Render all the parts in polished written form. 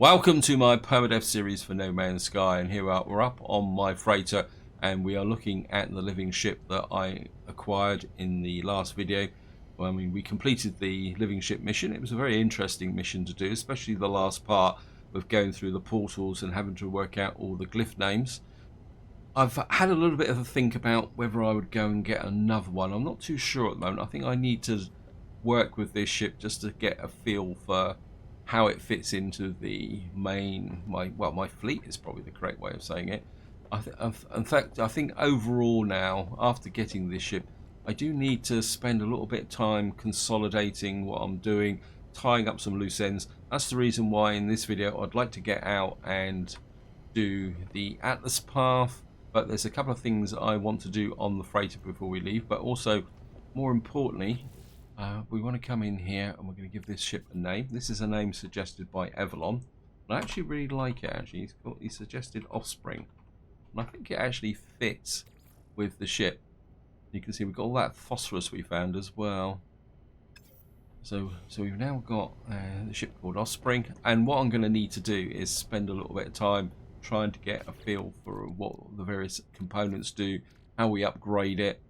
Welcome to my Permadeath series for No Man's Sky, and here we're up on my freighter and we are looking at the living ship that I acquired in the last video. I mean, we completed the living ship mission. It was a very interesting mission to do, especially the last part of going through the portals and having to work out all the glyph names. I've had a little bit of a think about whether I would go and get another one. I'm not too sure at the moment. I think I need to work with this ship just to get a feel for how it fits into the my fleet is probably the correct way of saying it. In fact, I think overall now, after getting this ship, I do need to spend a little bit of time consolidating what I'm doing, tying up some loose ends. That's the reason why in this video I'd like to get out and do the Atlas path, but there's a couple of things I want to do on the freighter before we leave, but also more importantly, we want to come in here and we're going to give this ship a name. This is a name suggested by Avalon. I actually really like it. Actually, he suggested Offspring, and I think it actually fits with the ship. You can see we've got all that phosphorus we found as well. So we've now got the ship called Offspring, and what I'm going to need to do is spend a little bit of time trying to get a feel for what the various components do, how we upgrade it.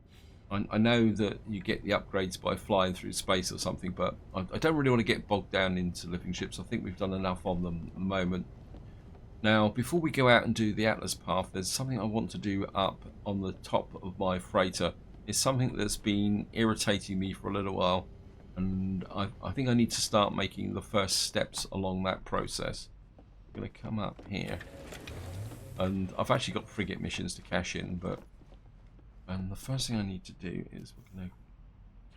I know that you get the upgrades by flying through space or something, but I don't really want to get bogged down into living ships. I think we've done enough on them at the moment. Now, before we go out and do the Atlas path, there's something I want to do up on the top of my freighter. It's something that's been irritating me for a little while, and I think I need to start making the first steps along that process. I'm going to come up here, and I've actually got frigate missions to cash in, and the first thing I need to do is we're going to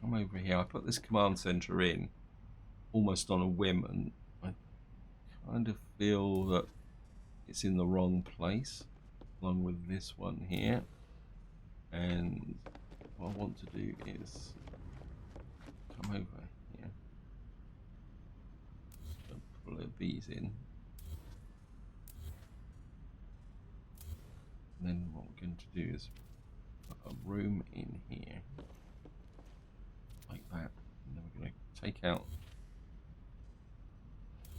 come over here. I put this command center in almost on a whim, and I kind of feel that it's in the wrong place, along with this one here. And what I want to do is come over here and pull these in. And then what we're going to do is put a room in here like that, and then we're going to take out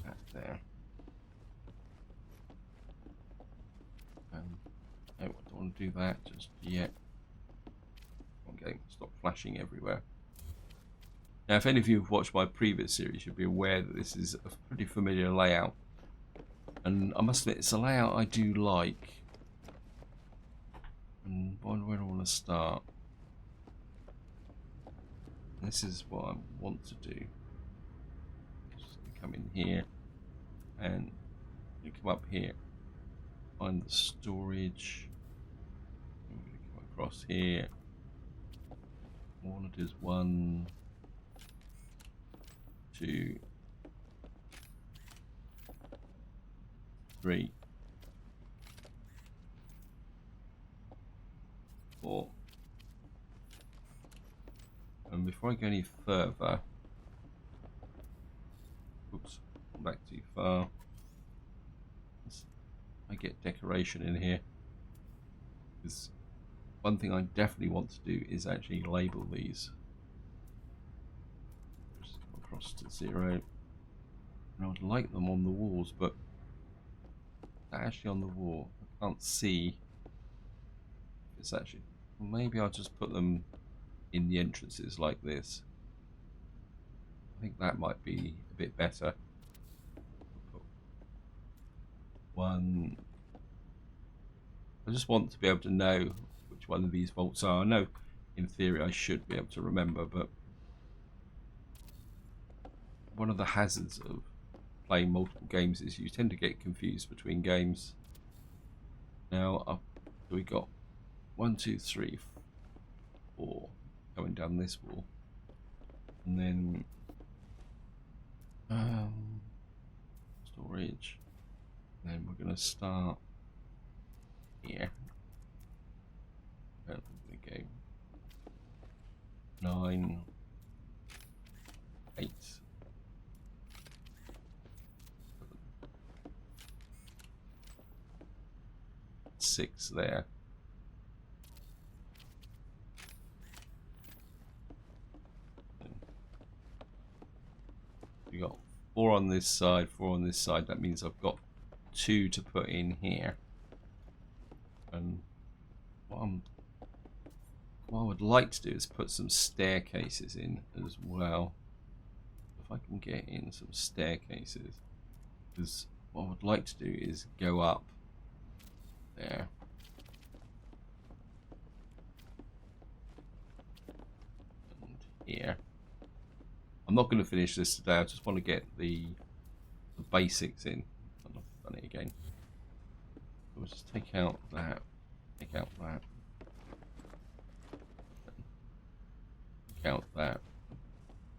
that there. No, I don't want to do that just yet. Okay, stop flashing everywhere. Now, if any of you have watched my previous series, you'll be aware that this is a pretty familiar layout, and I must admit it's a layout I do like. And where do I want to start? This is what I want to do. Just come in here, and you come up here, find the storage. I'm going to come across here. I want to do is 1, 2, 3, 4. And before I go any further, oops, I'm back too far. I get decoration in here. Because one thing I definitely want to do is actually label these. Just go across to 0. And I would like them on the walls, but they're actually on the wall. I can't see if it's actually. Maybe I'll just put them in the entrances like this. I think that might be a bit better. Put 1. I just want to be able to know which one of these vaults are. I know in theory I should be able to remember, but one of the hazards of playing multiple games is you tend to get confused between games. Now we got 1, 2, 3, 4 going down this wall, and then storage. And then we're going to start here. And we're going to go 9, 8, 6 there. We got 4 on this side, 4 on this side. That means I've got 2 to put in here. And what I would like to do is put some staircases in as well. If I can get in some staircases, because what I would like to do is go up there. And here. I'm not going to finish this today. I just want to get the basics in. I've done it again. So we'll just take out that. Take out that. Take out that.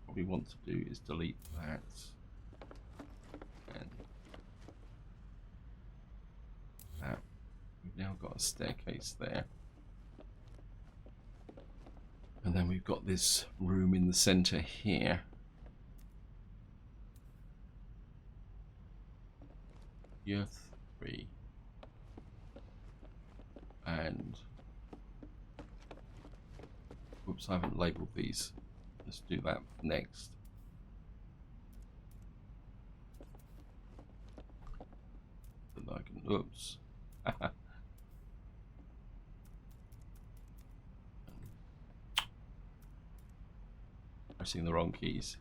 What we want to do is delete that. And that. We've now got a staircase there. And then we've got this room in the center here. Year 3. And whoops, I haven't labeled these. Let's do that next. And I can, oops. Pressing the wrong keys.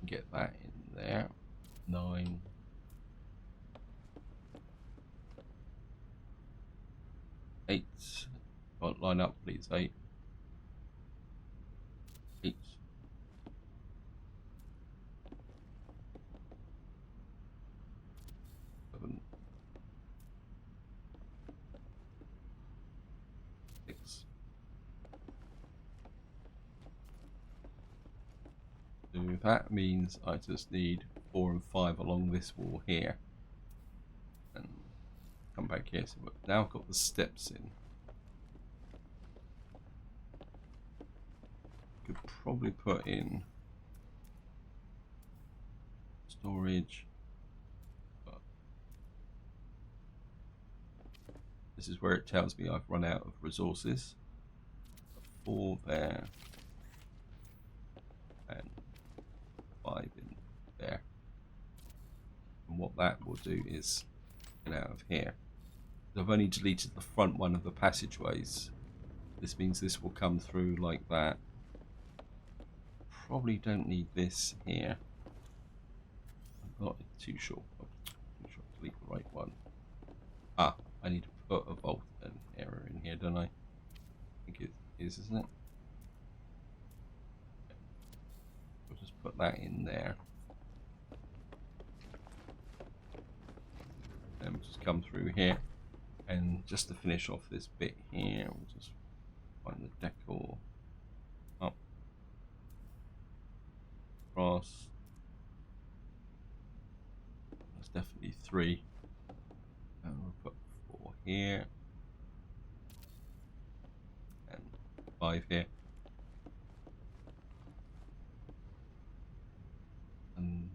Get that in there. 9. 8. Can't line up, please. 8. 8. 7. 6. So that means I just need 4 and 5 along this wall here. And come back here. So we've now got the steps in. Could probably put in storage. But this is where it tells me I've run out of resources. 4 there. And 5 in there. And what that will do is get out of here. I've only deleted the front one of the passageways. This means this will come through like that. Probably don't need this here. I'm not too sure. I'm too sure to delete the right one. Ah, I need to put a vault and error in here, don't I? I think it is, isn't it? We'll just put that in there. And we'll just come through here. And just to finish off this bit here, we'll just find the decor. Up. Across. That's definitely 3. And we'll put 4 here. And 5 here. And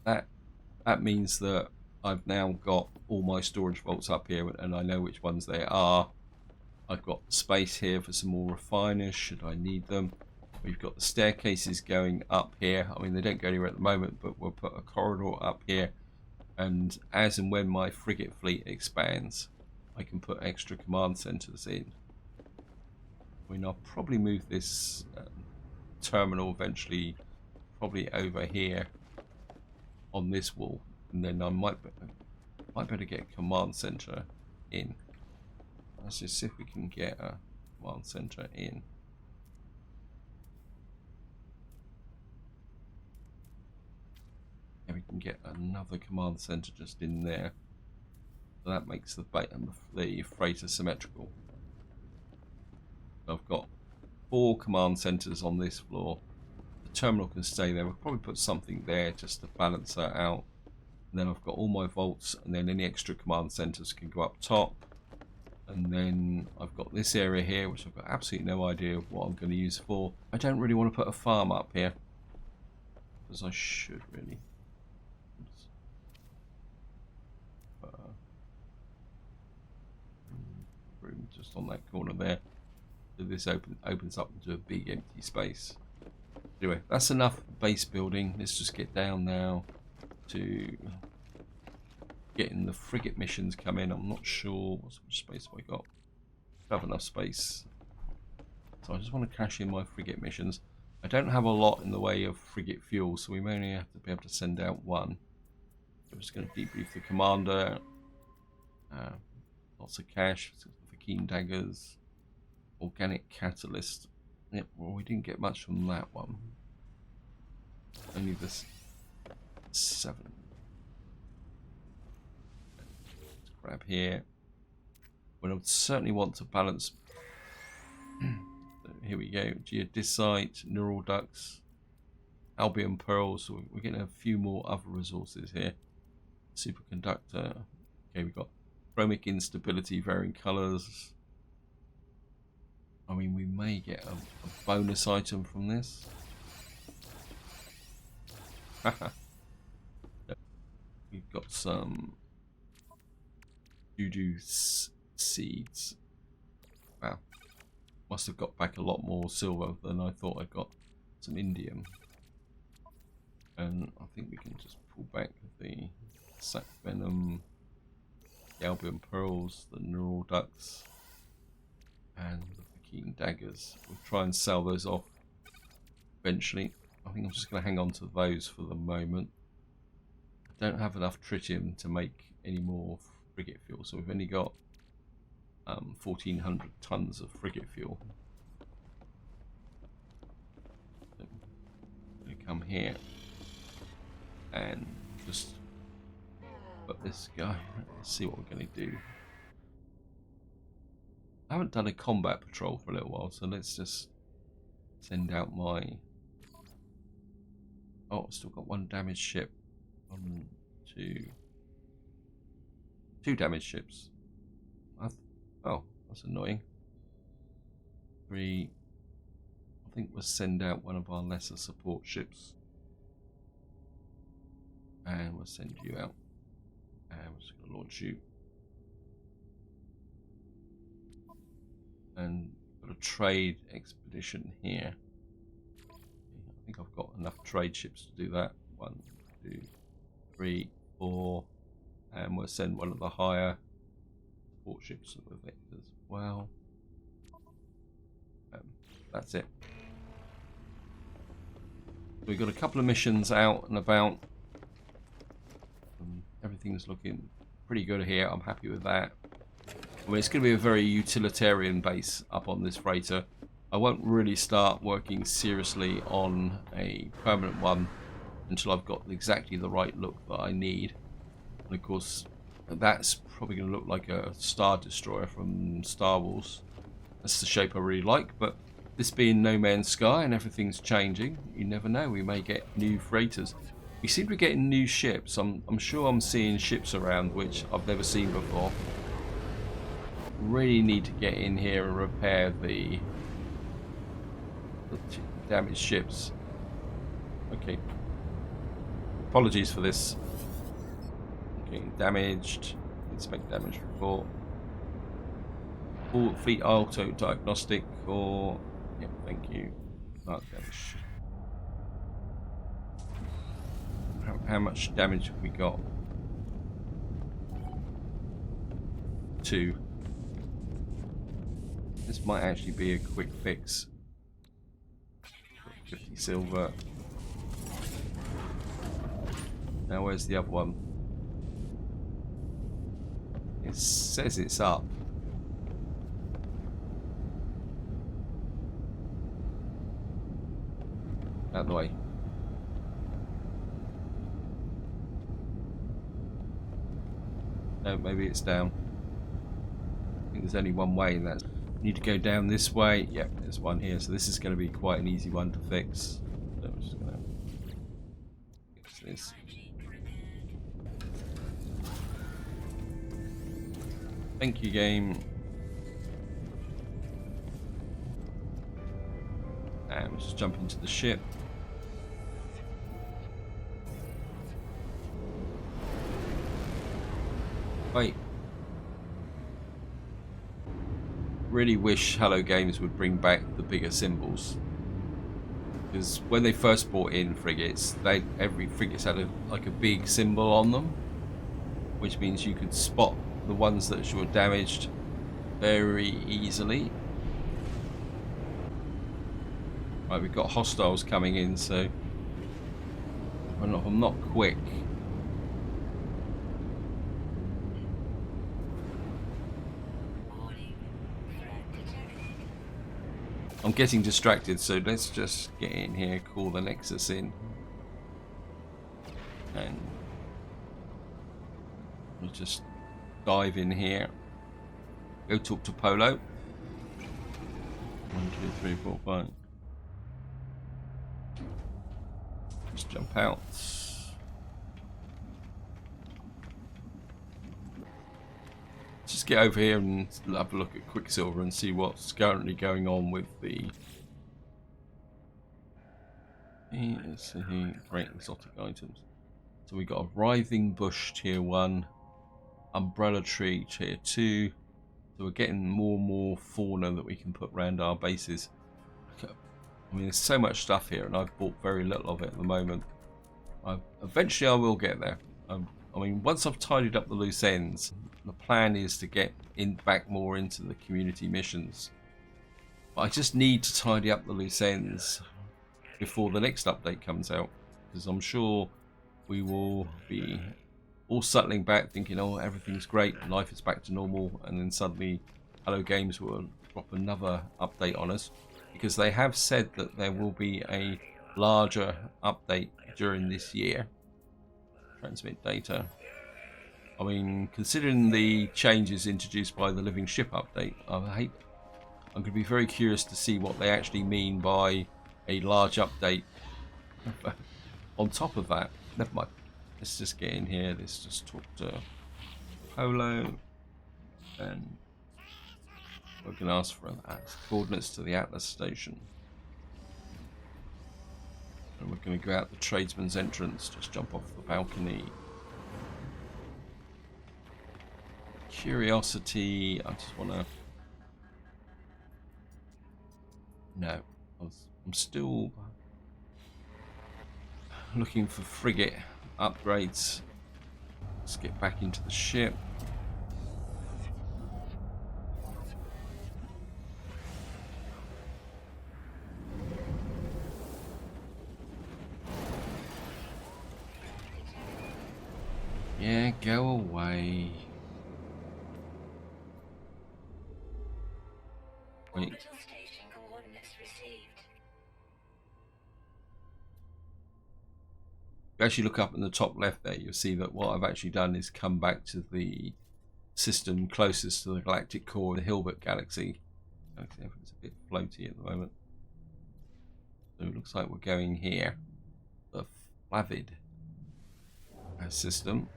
that means that I've now got all my storage vaults up here and I know which ones they are. I've got space here for some more refiners should I need them. We've got the staircases going up here. I mean, they don't go anywhere at the moment, but we'll put a corridor up here. And as and when my frigate fleet expands, I can put extra command centers in. I mean, I'll probably move this terminal eventually probably over here on this wall. And then I might better get a command center in. Let's just see if we can get a command center in. And we can get another command center just in there. So that makes the freighter symmetrical. So I've got 4 command centers on this floor. The terminal can stay there. We'll probably put something there just to balance that out. And then I've got all my vaults, and then any extra command centers can go up top. And then I've got this area here, which I've got absolutely no idea what I'm going to use for. I don't really want to put a farm up here, because I should really. Oops. Room just on that corner there. So this opens up into a big empty space. Anyway, that's enough base building. Let's just get down now to getting the frigate missions come in. I'm not sure what sort of space have I got. I have enough space. So I just want to cash in my frigate missions. I don't have a lot in the way of frigate fuel, so we may only have to be able to send out one. I'm just going to debrief the commander. Lots of cash for keen daggers. Organic catalyst. Yep, well, we didn't get much from that one. Only this 7. Let's grab here. Well, I would certainly want to balance. Here we go. Geodesite, neural ducts, albion pearls. So we're getting a few more other resources here. Superconductor. Okay, we've got chromic instability, varying colors. I mean, we may get a bonus item from this. We've got some juju seeds. Wow. Must have got back a lot more silver than I thought I got. Some indium. And I think we can just pull back the sac venom, the albion pearls, the neural ducts, and the keen daggers. We'll try and sell those off eventually. I think I'm just going to hang on to those for the moment. I don't have enough tritium to make any more frigate fuel, so we've only got 1,400 tons of frigate fuel. So I'm going to come here and just put this guy. Let's see what we're going to do. I haven't done a combat patrol for a little while, so let's just send out my... Oh, I've still got one damaged ship. 1, 2... 2 damaged ships. Oh, that's annoying. 3... I think we'll send out one of our lesser support ships. And we'll send you out. And we're just going to launch you. And got a trade expedition here. I think I've got enough trade ships to do that. 1, 2, 3, 4, and we'll send one of the higher support ships with it as well. That's it. We've got a couple of missions out and about. Everything's looking pretty good here. I'm happy with that. I mean, it's going to be a very utilitarian base up on this freighter. I won't really start working seriously on a permanent one until I've got exactly the right look that I need. And of course, that's probably going to look like a Star Destroyer from Star Wars. That's the shape I really like, but this being No Man's Sky and everything's changing, you never know, we may get new freighters. We seem to be getting new ships. I'm sure I'm seeing ships around which I've never seen before. Really need to get in here and repair the damaged ships. Okay. Apologies for this. Okay, damaged. Inspect damage report. Full fleet auto diagnostic or... Yep, thank you. Not damage. How much damage have we got? 2. This might actually be a quick fix. 50 silver. Now where's the other one? It says it's up. Out of the way. No, maybe it's down. I think there's only one way, and that's... Need to go down this way. Yep, there's one here. So this is going to be quite an easy one to fix. So I'm just going to fix this. Thank you, game. And we'll just jump into the ship. Wait. Really wish Hello Games would bring back the bigger symbols. Because when they first brought in frigates, every frigates had like a big symbol on them, which means you could spot the ones that were damaged very easily. Right, we've got hostiles coming in, so I'm not quick. I'm getting distracted, so let's just get in here, call the Nexus in, and we'll just dive in here. Go talk to Polo. 1, 2, 3, 4, 5. Just jump out. Just get over here and have a look at Quicksilver and see what's currently going on with the great exotic items. So we got a writhing bush tier 1, umbrella tree tier 2. So we're getting more and more fauna that we can put around our bases. I mean, there's so much stuff here, and I've bought very little of it at the moment. Eventually I will get there. I mean, once I've tidied up the loose ends, the plan is to get back more into the community missions. But I just need to tidy up the loose ends before the next update comes out, because I'm sure we will be all settling back thinking, oh, everything's great, life is back to normal, and then suddenly Hello Games will drop another update on us, because they have said that there will be a larger update during this year. Transmit data. I mean, considering the changes introduced by the Living Ship update, I'm going to be very curious to see what they actually mean by a large update. On top of that, never mind. Let's just get in here. Let's just talk to Polo, and we're going to ask for coordinates to the Atlas station. And we're going to go out the tradesman's entrance, just jump off the balcony. Curiosity, I just want to... No, I'm still looking for frigate upgrades. Let's get back into the ship. Yeah, go away. Wait. If you actually look up in the top left there, you'll see that what I've actually done is come back to the system closest to the galactic core, the Hilbert galaxy. It's a bit floaty at the moment. So it looks like we're going here. The Flavid system.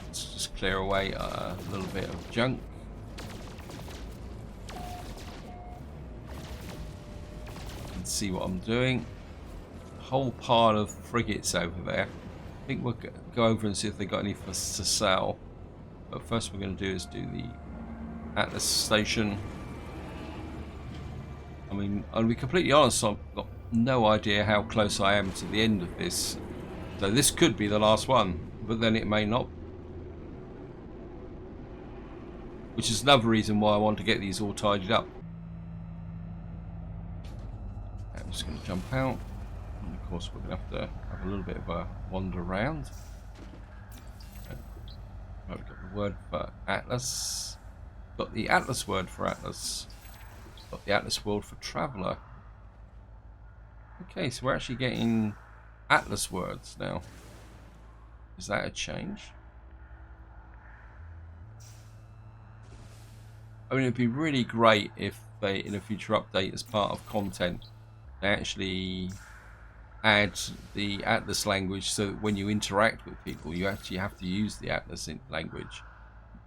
Let's just clear away a little bit of junk. And see what I'm doing. A whole pile of frigates over there. I think we'll go over and see if they got any for to sell. But first we're going to do is do the Atlas station. I mean, I'll be completely honest, I've got no idea how close I am to the end of this. So this could be the last one, but then it may not. Which is another reason why I want to get these all tidied up. I'm just going to jump out. And of course we're going to have a little bit of a wander around. Right, we've got the word for Atlas. Got the Atlas word for Atlas. Got the Atlas word for Traveller. Okay, so we're actually getting Atlas words now. Is that a change? I mean, it'd be really great if they, in a future update, as part of content, they actually add the Atlas language so that when you interact with people, you actually have to use the Atlas language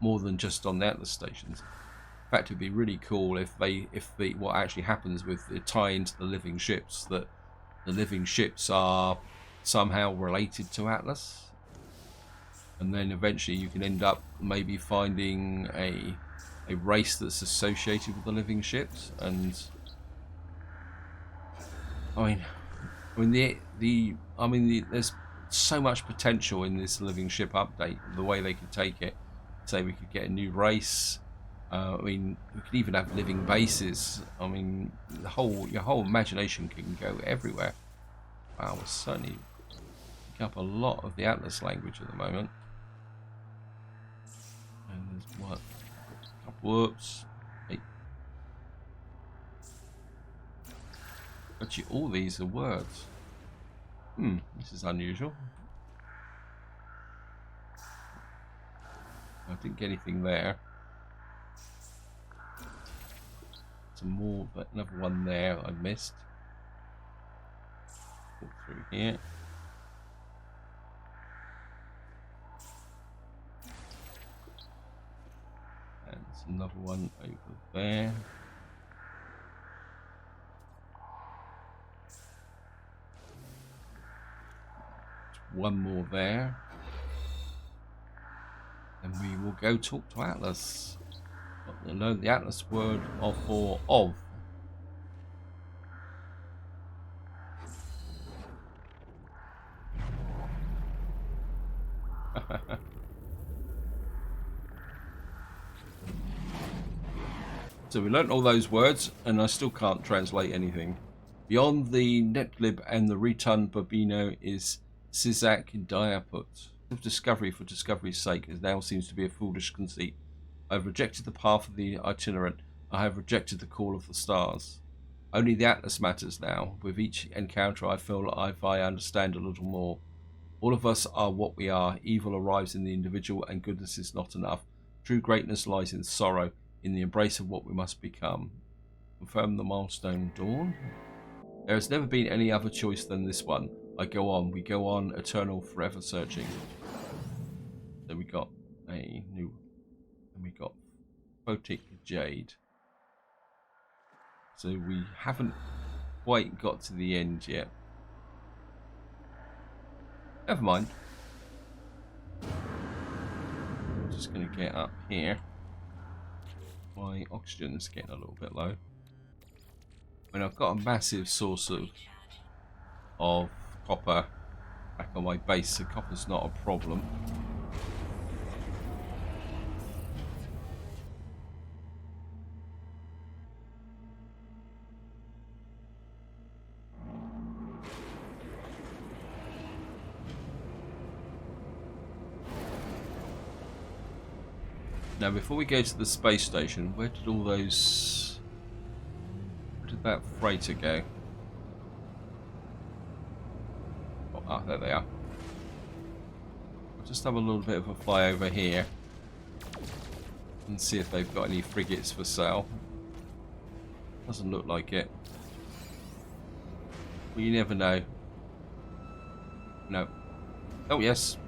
more than just on the Atlas stations. In fact, it'd be really cool if what actually happens with the tie into the living ships, that the living ships are somehow related to Atlas, and then eventually you can end up maybe finding a a race that's associated with the living ships. And I mean there's so much potential in this living ship update. The way they could take it, say we could get a new race. I mean, we could even have living bases. I mean, your whole imagination can go everywhere. Wow, we're certainly picking up a lot of the Atlas language at the moment. And there's what? Whoops. Hey. Actually, all these are words. This is unusual. I didn't get anything there. Some more, but another one there I missed. Walk through here. And there's another one over there. One more there. And we will go talk to Atlas. Learn the Atlas word for of. So we learnt all those words, and I still can't translate anything. Beyond the Netlib and the Return Babino is Sizak Diaput. Discovery for discovery's sake, it now seems to be a foolish conceit. I have rejected the path of the itinerant. I have rejected the call of the stars. Only the Atlas matters now. With each encounter I feel like I understand a little more. All of us are what we are. Evil arrives in the individual and goodness is not enough. True greatness lies in sorrow, in the embrace of what we must become. Confirm the milestone dawn. There has never been any other choice than this one. I go on, we go on, eternal, forever searching. Then we got a new, and we got Photic Jade. So we haven't quite got to the end yet. Never mind. I'm just going to get up here. My oxygen's getting a little bit low. I mean, I've got a massive source of copper back on my base, so copper's not a problem. Now, before we go to the space station, where did all those... where did that freighter go? Oh, there they are. I'll just have a little bit of a fly over here and see if they've got any frigates for sale. Doesn't look like it. Well, you never know. No. Oh, yes.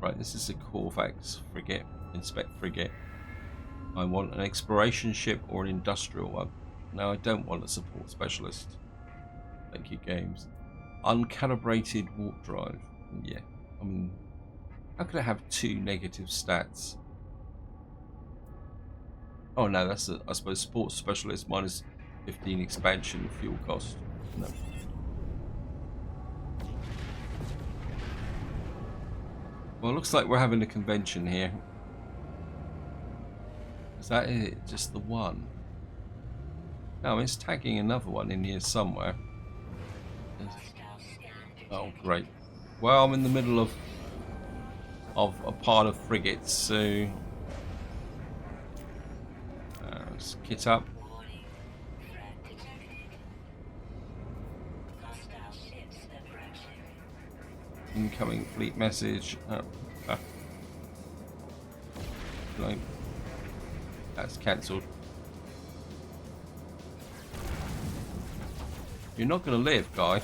Right, this is a Corvax frigate, inspect frigate. I want an exploration ship or an industrial one. No, I don't want a support specialist. Thank you, games. Uncalibrated warp drive. Yeah, I mean, how could I have two negative stats? Oh no, that's I suppose sports specialist minus 15 expansion fuel cost. No. Well, it looks like we're having a convention here. Is that it? Just the one? No, it's tagging another one in here somewhere. Oh, great. Well, I'm in the middle of a pile of frigates, so let's kit up. Incoming fleet message. Oh, no. That's cancelled. You're not going to live, guy.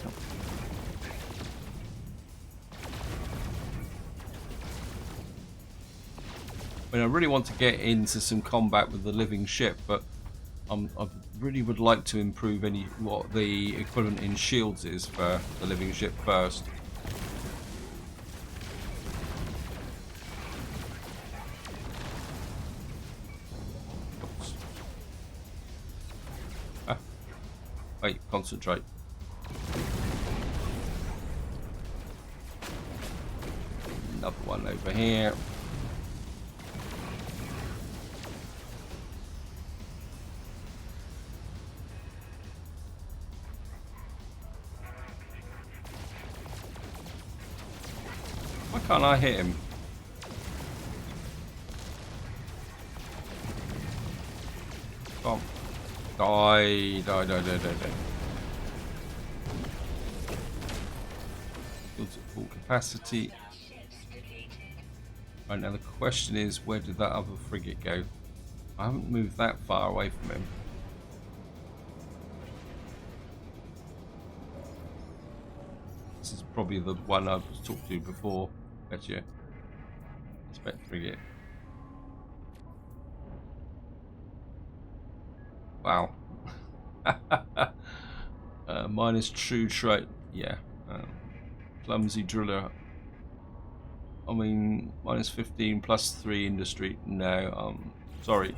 I mean, I really want to get into some combat with the living ship, but I've really would like to improve what the equivalent in shields is for the living ship first. Oops. Ah. Wait, concentrate. Another one over here. Why can't I hit him? Come on. Die. Builds at full capacity. Right, now the question is, where did that other frigate go? I haven't moved that far away from him. This is probably the one I was talking to before. Bet you. Expect frigate. Wow. Minus true trait. Yeah. Clumsy driller. I mean, minus 15 plus 3 industry. No, sorry.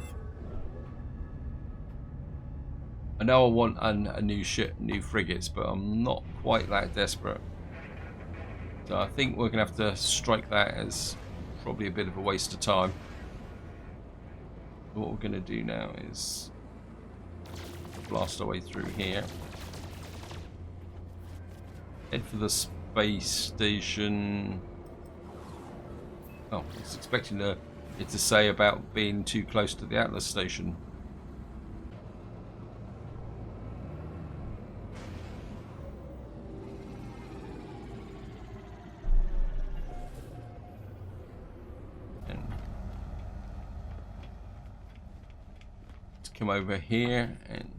I know I want a new ship, new frigates, but I'm not quite that desperate. So I think we're going to have to strike that as probably a bit of a waste of time. What we're going to do now is blast our way through here. Head for the space station. Oh, I was expecting it to say about being too close to the Atlas station. And let's come over here, and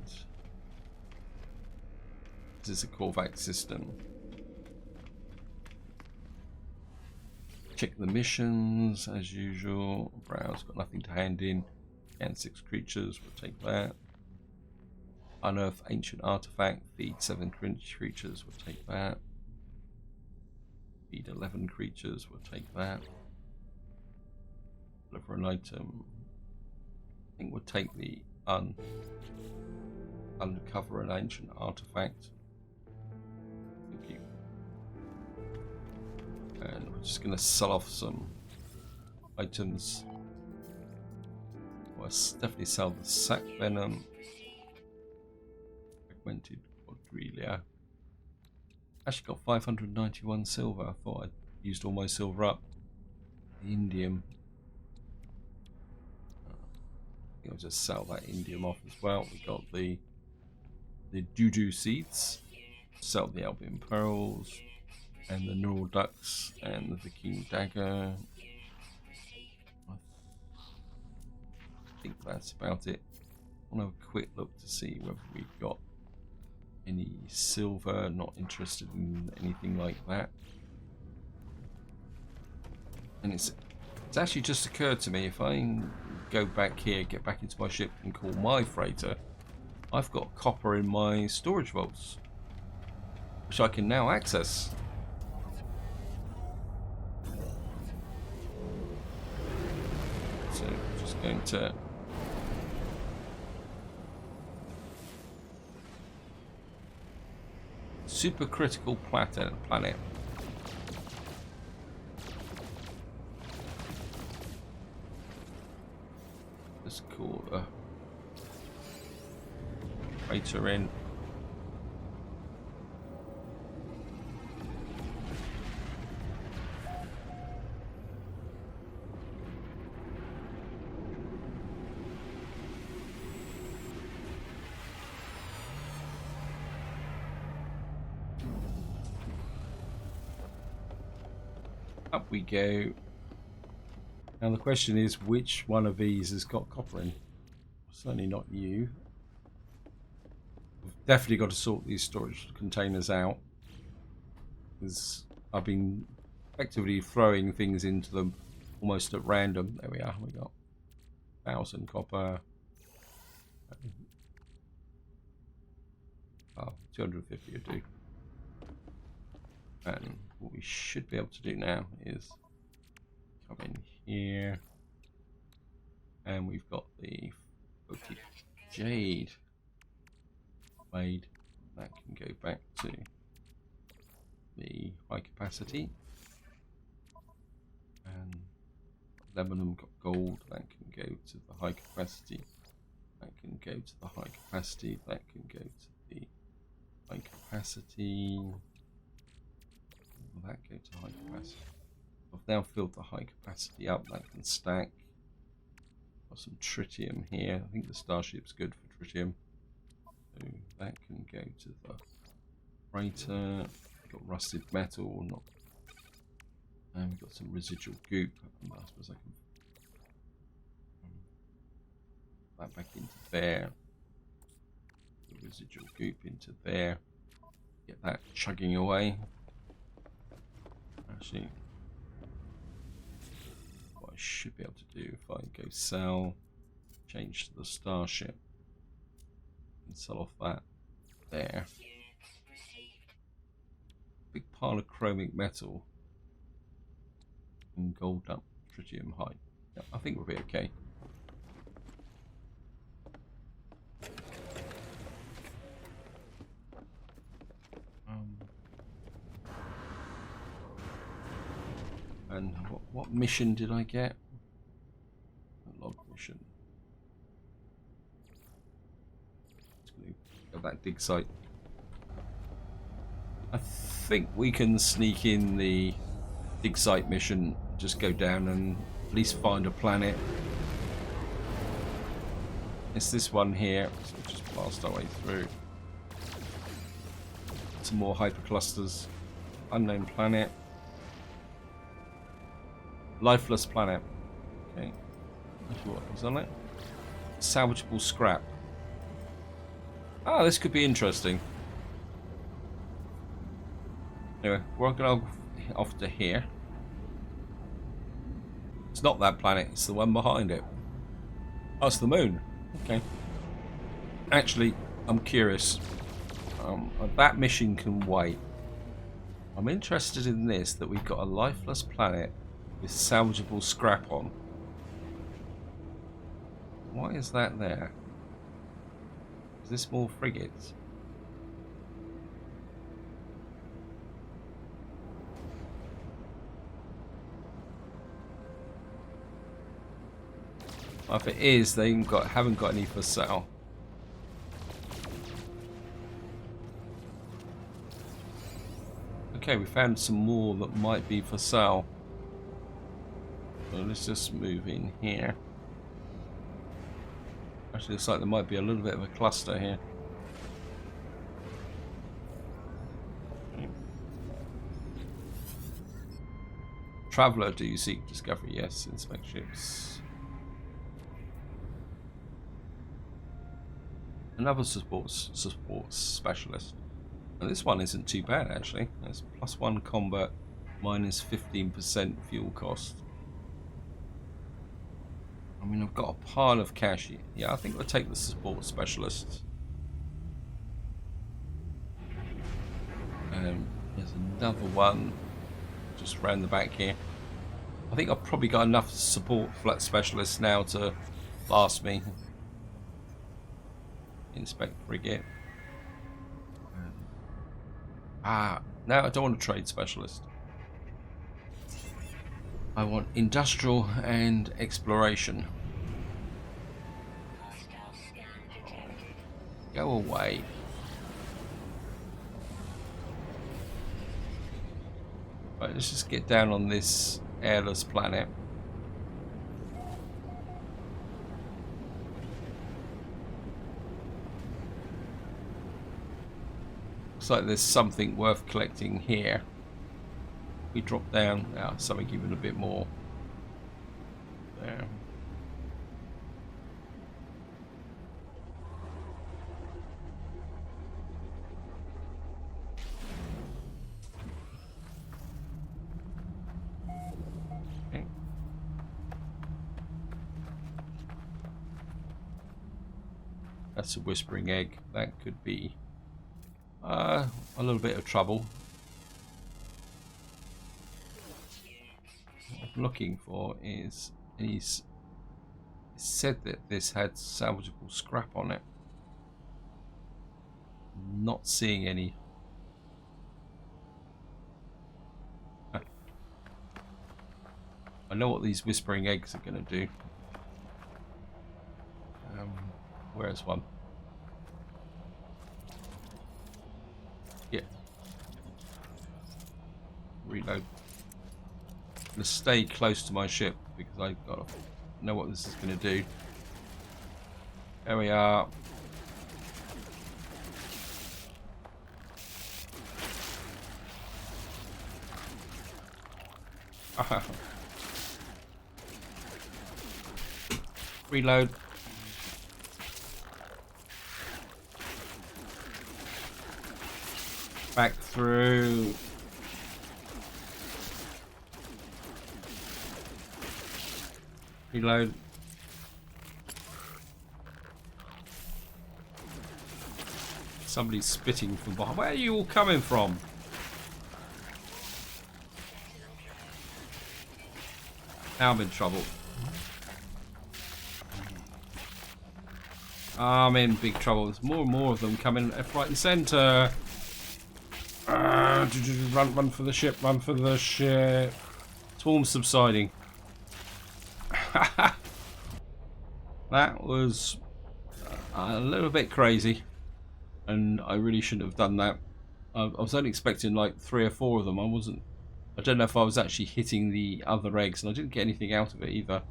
this is a Korvax system. Check the missions as usual. Browse, got nothing to hand in. And 6 creatures, we'll take that. Unearth ancient artifact. Feed 7 creatures, we'll take that. Feed 11 creatures, we'll take that. Deliver an item. I think we'll take the uncover an ancient artifact. Thank you. And we're just going to sell off some items. Well, definitely sell the sac venom. Fragmented quadrilia. Actually got 591 silver. I thought I'd used all my silver up. The indium. I think I'll just sell that indium off as well. We got the Juju seeds. Sell the Albion pearls. And the neural ducts and the Viking dagger. I think that's about it. I want to have a quick look to see whether we've got any silver. Not interested in anything like that. And it's actually just occurred to me, if I go back here, get back into my ship and call my freighter, I've got copper in my storage vaults, which I can now access. So I'm just going to supercritical planet. Let's call a freighter in. Up we go. Now the question is, which one of these has got copper in? Certainly not you. We've definitely got to sort these storage containers out, because I've been effectively throwing things into them almost at random. There we are. We got 1,000 copper. Oh, 250 would do. And what we should be able to do now is come in here, and we've got the jade made. That can go back to the high capacity, and aluminum got gold. That can go to the high capacity. That can go to the high capacity. That can go to the high capacity. Will that go to high capacity? I've now filled the high capacity up. That can stack. Got some tritium here. I think the starship's good for tritium. So that can go to the freighter. Got rusted metal, not. And we've got some residual goop. I suppose I can that back into there. The residual goop into there. Get that chugging away. Actually, what I should be able to do if I go sell, change to the starship, and sell off that there. Big pile of chromic metal and gold up tritium high. Yeah, I think we'll be okay. And what mission did I get? A log mission. Just gonna go that dig site. I think we can sneak in the dig site mission. Just go down and at least find a planet. It's this one here, so we'll just blast our way through. Some more hyperclusters. Unknown planet. Lifeless planet. Okay. What was on it? Salvageable scrap. Ah, this could be interesting. Anyway, we're going to go off to here. It's not that planet, it's the one behind it. Oh, it's the moon. Okay. Actually, I'm curious. That mission can wait. I'm interested in this, that we've got a lifeless planet with salvageable scrap on. Why is that there? Is this more frigates? Well, if it is, they haven't got any for sale. Okay, we found some more that might be for sale. So let's just move in here. Actually, looks like there might be a little bit of a cluster here. Okay. Traveller, do you seek discovery? Yes, inspect ships. Another support specialist. And this one isn't too bad actually. It's +1 combat, minus 15% fuel cost. I mean, I've got a pile of cash here. Yeah, I think we'll take the support specialist. There's another one just round the back here. I think I've probably got enough support flat specialists now to last me. Inspect frigate. No, I don't want a trade specialist. I want industrial and exploration. Go away. Right, let's just get down on this airless planet. Looks like there's something worth collecting here. We drop down now, something even a bit more there. Okay. That's a whispering egg. That could be A little bit of trouble. What I'm looking for is, he's said that this had salvageable scrap on it. Not seeing any. I know what these whispering eggs are going to do. Where's one? Yeah. Reload. I'm going to stay close to my ship because I've got to know what this is going to do. There we are. Reload. Back through. Reload. Somebody's spitting from behind. Where are you all coming from? Now I'm in trouble. I'm in big trouble. There's more and more of them coming left, right, and centre. Run for the ship. Run for the ship. Swarm's subsiding. That was a little bit crazy, and I really shouldn't have done that. I was only expecting like 3 or 4 of them. I don't know if I was actually hitting the other eggs, and I didn't get anything out of it either.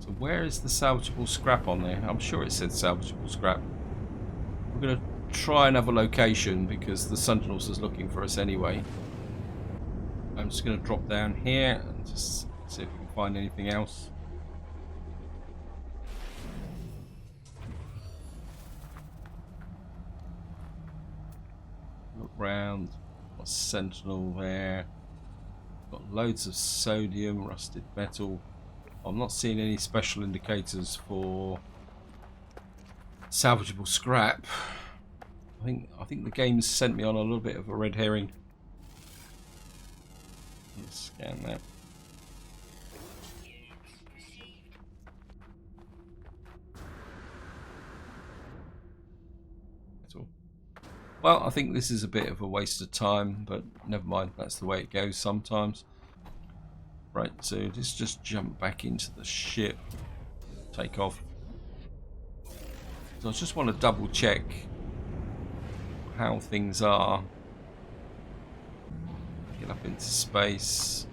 So where is the salvageable scrap on there? I'm sure it said salvageable scrap. We're going to try another location because the Sentinels is looking for us anyway. I'm just going to drop down here and just see if we can find anything else. Look round. Got a Sentinel there. Got loads of sodium, rusted metal. I'm not seeing any special indicators for salvageable scrap. I think the game's sent me on a little bit of a red herring. Let's scan that. That's all. Well, I think this is a bit of a waste of time, but never mind. That's the way it goes sometimes. Right, so let's just jump back into the ship. Take off. So I just want to double check how things are. Get up into space.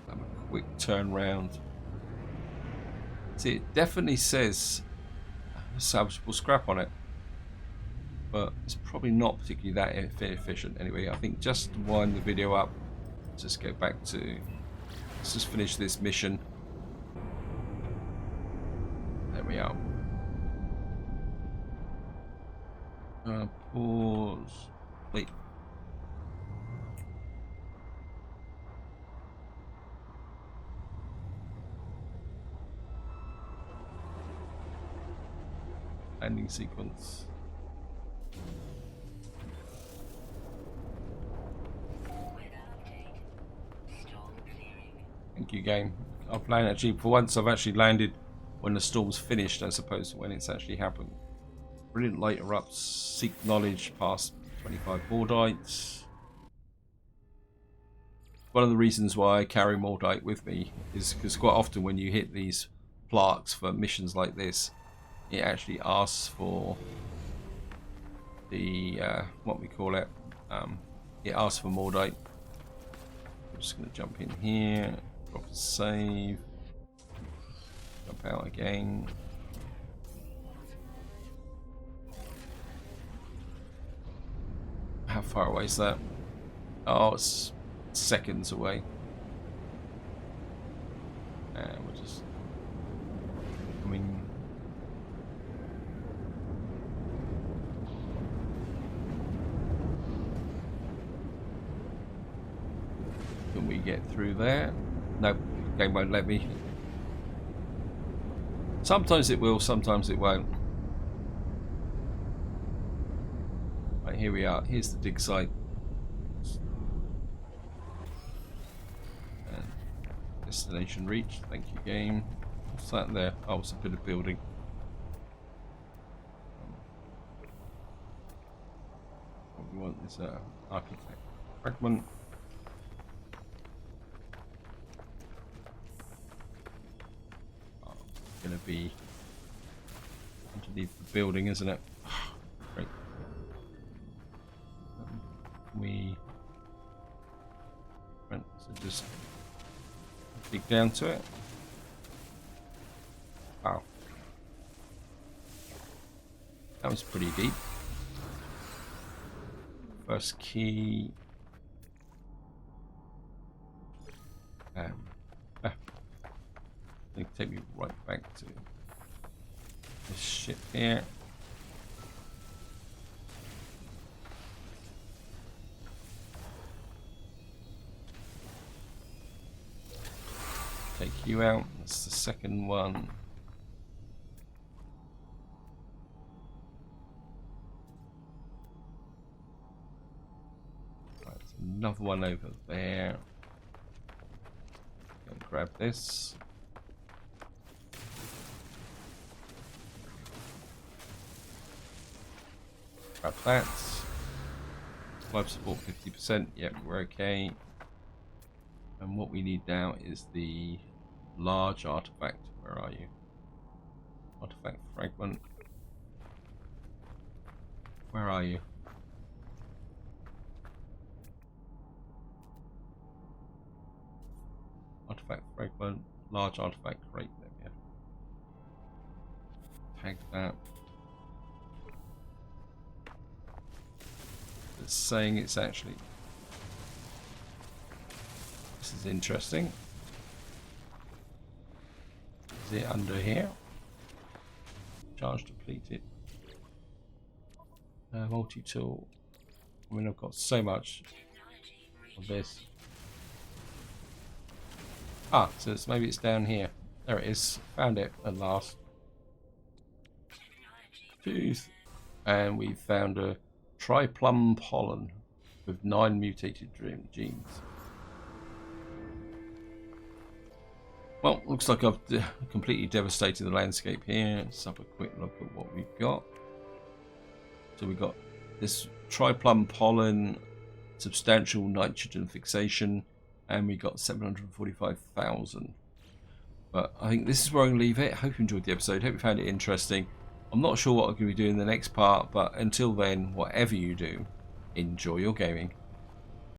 Have a quick turn round. See, it definitely says salvageable scrap on it, but it's probably not particularly that efficient. Anyway, I think just to wind the video up, just go back to, let's just finish this mission. There we are. Pause. Wait. Landing sequence. Thank you, game. I've landed actually, for once I've actually landed when the storm's finished as opposed to when it's actually happened. Brilliant light erupts, seek knowledge past 25 Mordites. One of the reasons why I carry Mordite with me is because quite often when you hit these plaques for missions like this, it actually asks for the, what we call it, it asks for Mordite. I'm just going to jump in here, drop a save, jump out again. How far away is that? Oh, it's seconds away. And we're just coming. Can we get through there? Nope, game won't let me. Sometimes it will, sometimes it won't. Right, here we are. Here's the dig site. And destination reached. Thank you, game. What's that there? Oh, it's a bit of building. What we want is architect fragment. Oh, it's going to be underneath the building, isn't it? Great. We went to just dig down to it. Wow, that was pretty deep. First key. They take me right back to this shit here. Take you out. That's the second one. Right, there's another one over there. Go and grab this. Grab that. Life support 50%. Yep, we're okay. And what we need now is the large artifact. Where are you? Artifact fragment. Where are you? Artifact fragment. Large artifact crate. There we go. Tag that. It's saying it's actually. This is interesting. Is it under here? Charge depleted. Multi-tool. I mean, I've got so much of this. Ah, so maybe it's down here. There it is. Found it at last. Tooth. And we found a triplum pollen with 9 mutated genes. Well, looks like I've completely devastated the landscape here. Let's have a quick look at what we've got. So we've got this triplum pollen, substantial nitrogen fixation, and we got 745,000. But I think this is where I'm going to leave it. Hope you enjoyed the episode. Hope you found it interesting. I'm not sure what I'm going to be doing in the next part, but until then, whatever you do, enjoy your gaming.